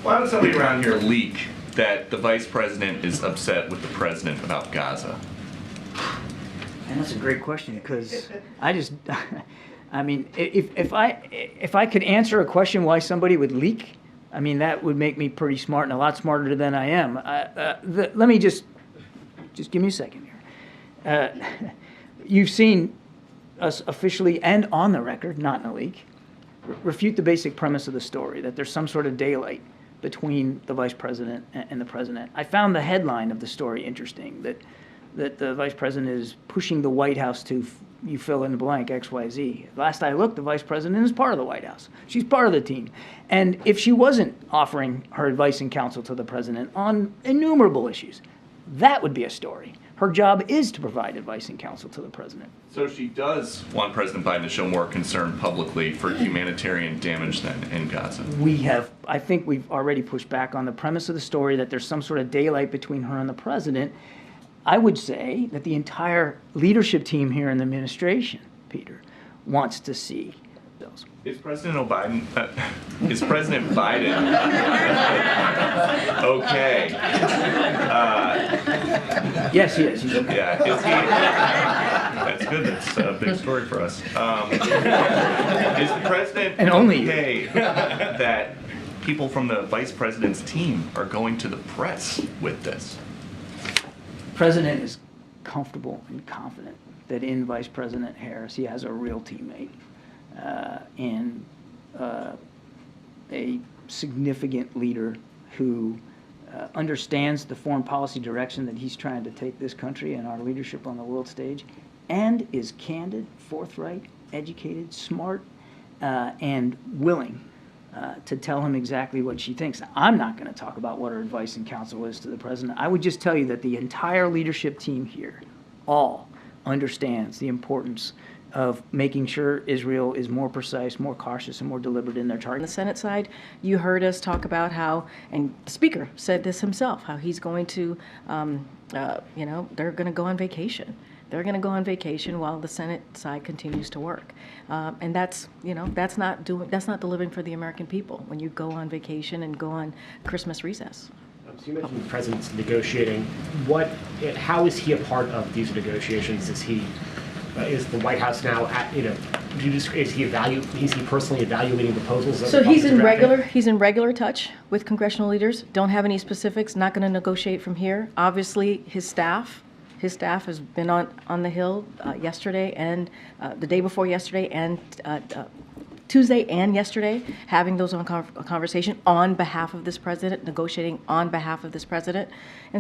Why would somebody around here leak that the vice president is upset with the president about Gaza? And that's a great question, because I mean, if I could answer a question why somebody would leak, I mean, that would make me pretty smart and a lot smarter than I am. Let me just give me a second here. You've seen us officially and on the record, not in a leak, refute the basic premise of the story, that there's some sort of daylight between the vice president and the president. I found the headline of the story interesting, that the vice president is pushing the White House to, you fill in the blank, XYZ. Last I looked, the vice president is part of the White House. She's part of the team. And if she wasn't offering her advice and counsel to the president on innumerable issues, that would be a story. Her job is to provide advice and counsel to the president. So she does want President Biden to show more concern publicly for humanitarian damage then in Gaza. I think we've already pushed back on the premise of the story that there's some sort of daylight between her and the president. I would say that the entire leadership team here in the administration, Peter, wants to see those. Is President Biden okay? Yes, he is. He's okay. Yeah, is he? That's good. That's a big story for us. Is the president and only okay that people from the vice president's team are going to the press with this? The president is comfortable and confident that in Vice President Harris he has a real teammate and a significant leader who understands the foreign policy direction that he's trying to take this country and our leadership on the world stage, and is candid, forthright, educated, smart, and willing to tell him exactly what she thinks. I'm not going to talk about what her advice and counsel is to the president. I would just tell you that the entire leadership team here all understands the importance of making sure Israel is more precise, more cautious, and more deliberate in their target. On the Senate side, you heard us talk about how, and the Speaker said this himself, how he's going to, they're going to go on vacation. They're going to go on vacation while the Senate side continues to work, and that's not delivering for the American people when you go on vacation and go on Christmas recess. So you mentioned the president's negotiating. How is he a part of these negotiations? Is the White House now is he personally evaluating proposals? So he's in regular touch with congressional leaders. Don't have any specifics. Not going to negotiate from here. Obviously, his staff has been on the Hill yesterday and the day before yesterday and Tuesday and yesterday, having those conversation on behalf of this president, negotiating on behalf of this president. And